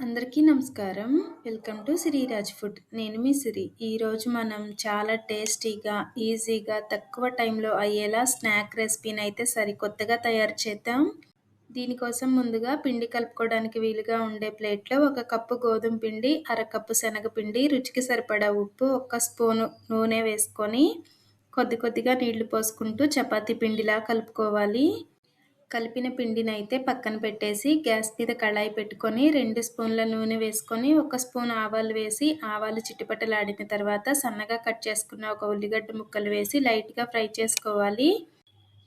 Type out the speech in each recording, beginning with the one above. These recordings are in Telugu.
అందరికీ నమస్కారం. Welcome to Sreeraj food. నేను మీ సిరి. ఈరోజు మనం చాలా టేస్టీగా, ఈజీగా, తక్కువ టైంలో అయ్యేలా స్నాక్ రెసిపీనైతే సరికొత్తగా తయారు చేద్దాం. దీనికోసం ముందుగా పిండి కలుపుకోవడానికి వీలుగా ఉండే ప్లేట్‌లో 1 కప్పు గోధుమ పిండి, అరకప్పు శనగపిండి, రుచికి సరిపడా ఉప్పు, 1 స్పూను నూనె వేసుకొని కొద్ది కొద్దిగా నీళ్లు పోసుకుంటూ చపాతీ పిండిలా కలుపుకోవాలి. కలిపిన పిండినైతే పక్కన పెట్టేసి గ్యాస్ మీద కళాయి పెట్టుకొని 2 స్పూన్ల నూనె వేసుకొని 1 స్పూన్ ఆవాలు వేసి ఆవాలు చిటపటలాడిన తర్వాత సన్నగా కట్ చేసుకున్న 1 ఉల్లిగడ్డ ముక్కలు వేసి లైట్గా ఫ్రై చేసుకోవాలి.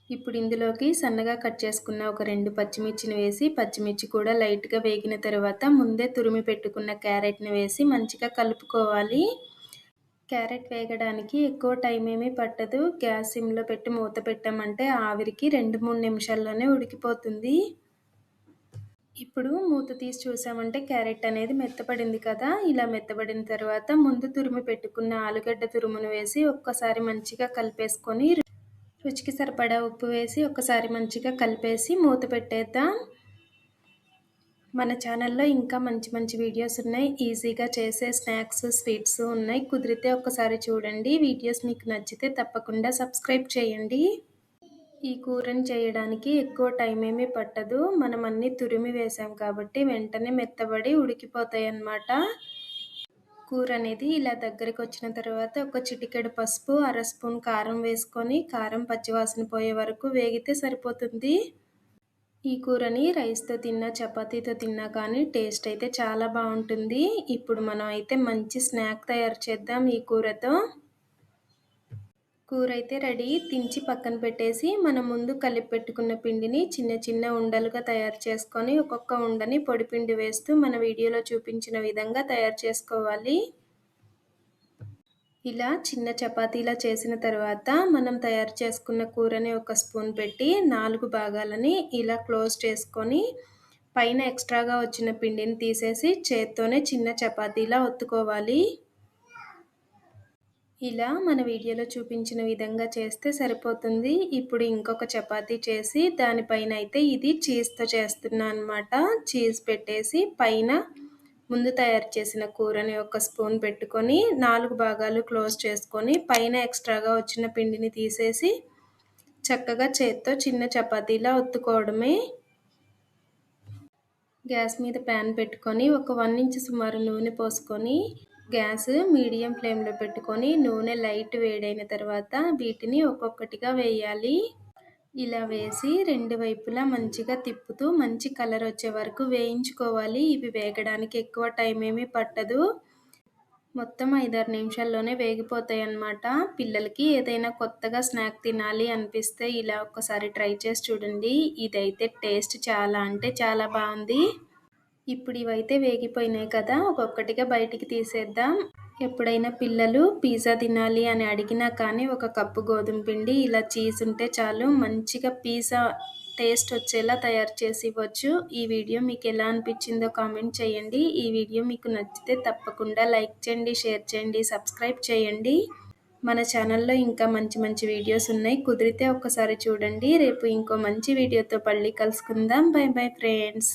ఇప్పుడు ఇందులోకి సన్నగా కట్ చేసుకున్న 2 పచ్చిమిర్చిని వేసి పచ్చిమిర్చి కూడా లైట్గా వేగిన తర్వాత ముందే తురిమి పెట్టుకున్న క్యారెట్ని వేసి మంచిగా కలుపుకోవాలి. క్యారెట్ వేగడానికి ఎక్కువ టైం ఏమీ పట్టదు. గ్యాస్ సిమ్లో పెట్టి మూత పెట్టామంటే ఆవిరికి 2-3 నిమిషాల్లోనే ఉడికిపోతుంది. ఇప్పుడు మూత తీసి చూసామంటే క్యారెట్ అనేది మెత్తపడింది కదా. ఇలా మెత్తబడిన తర్వాత ముందు తురిమి పెట్టుకున్న ఆలుగడ్డ తురుమును వేసి ఒక్కసారి మంచిగా కలిపేసుకొని రుచికి సరిపడా ఉప్పు వేసి ఒక్కసారి మంచిగా కలిపేసి మూత పెట్టేద్దాం. మన ఛానల్లో ఇంకా మంచి మంచి వీడియోస్ ఉన్నాయి. ఈజీగా చేసే స్నాక్స్, స్వీట్స్ ఉన్నాయి. కుదిరితే ఒక్కసారి చూడండి. వీడియోస్ మీకు నచ్చితే తప్పకుండా సబ్స్క్రైబ్ చేయండి. ఈ కూరని చేయడానికి ఎక్కువ టైం ఏమీ పట్టదు. మనం అన్నీ తురిమి వేసాం కాబట్టి వెంటనే మెత్తబడి ఉడికిపోతాయి అన్నమాట. కూర అనేది ఇలా దగ్గరికి వచ్చిన తర్వాత 1 చిటికెడు పసుపు, అర స్పూన్ కారం వేసుకొని కారం పచ్చివాసన పోయే వరకు వేగితే సరిపోతుంది. ఈ కూరని రైస్తో తిన్నా, చపాతీతో తిన్నా కానీ టేస్ట్ అయితే చాలా బాగుంటుంది. ఇప్పుడు మనం అయితే మంచి స్నాక్ తయారు చేద్దాం ఈ కూరతో. కూర అయితే రెడీ. దించి పక్కన పెట్టేసి మనం ముందు కలిపి పెట్టుకున్న పిండిని చిన్న చిన్న ఉండలుగా తయారు చేసుకొని ఒక్కొక్క ఉండని పొడిపిండి వేస్తూ మన వీడియోలో చూపించిన విధంగా తయారు చేసుకోవాలి. ఇలా చిన్న చపాతీలా చేసిన తర్వాత మనం తయారు చేసుకున్న కూరని 1 స్పూన్ పెట్టి 4 భాగాలని ఇలా క్లోజ్ చేసుకొని పైన ఎక్స్ట్రాగా వచ్చిన పిండిని తీసేసి చేత్తోనే చిన్న చపాతీలా ఒత్తుకోవాలి. ఇలా మన వీడియోలో చూపించిన విధంగా చేస్తే సరిపోతుంది. ఇప్పుడు ఇంకొక చపాతీ చేసి దానిపైన అయితే ఇది చీజ్తో చేస్తున్నా అన్నమాట. చీజ్ పెట్టేసి పైన ముందు తయారు చేసిన కూరని 1 స్పూన్ పెట్టుకొని 4 భాగాలు క్లోజ్ చేసుకొని పైన ఎక్స్ట్రాగా వచ్చిన పిండిని తీసేసి చక్కగా చేత్తో చిన్న చపాతీలా ఒత్తుకోవడమే. గ్యాస్ మీద ప్యాన్ పెట్టుకొని ఒక 1 ఇంచ్ సుమారు నూనె పోసుకొని గ్యాస్ మీడియం ఫ్లేమ్లో పెట్టుకొని నూనె లైట్ వేడైన తర్వాత వీటిని ఒక్కొక్కటిగా వేయాలి. ఇలా వేసి 2 వైపులా మంచిగా తిప్పుతూ మంచి కలర్ వచ్చే వరకు వేయించుకోవాలి. ఇవి వేగడానికి ఎక్కువ టైం ఏమీ పట్టదు. మొత్తం 5-6 నిమిషాల్లోనే వేగిపోతాయి అన్నమాట. పిల్లలకి ఏదైనా కొత్తగా స్నాక్ తినాలి అనిపిస్తే ఇలా ఒక్కసారి ట్రై చేసి చూడండి. ఇదైతే టేస్ట్ చాలా అంటే చాలా బాగుంది. ఇప్పుడు ఇవైతే వేగిపోయినాయి కదా, ఒక్కొక్కటిగా బయటికి తీసేద్దాం. ఎప్పుడైనా పిల్లలు పిజ్జా తినాలి అని అడిగినా కానీ 1 కప్పు గోధుమ పిండి, ఇలా చీజ్ ఉంటే చాలు మంచిగా పిజ్జా టేస్ట్ వచ్చేలా తయారు చేసి ఇవ్వచ్చు. ఈ వీడియో మీకు ఎలా అనిపించిందో కామెంట్ చేయండి. ఈ వీడియో మీకు నచ్చితే తప్పకుండా లైక్ చేయండి, షేర్ చేయండి, సబ్స్క్రైబ్ చేయండి. మన ఛానల్లో ఇంకా మంచి మంచి వీడియోస్ ఉన్నాయి. కుదిరితే ఒక్కసారి చూడండి. రేపు ఇంకో మంచి వీడియోతో మళ్ళీ కలుసుకుందాం. By bye friends.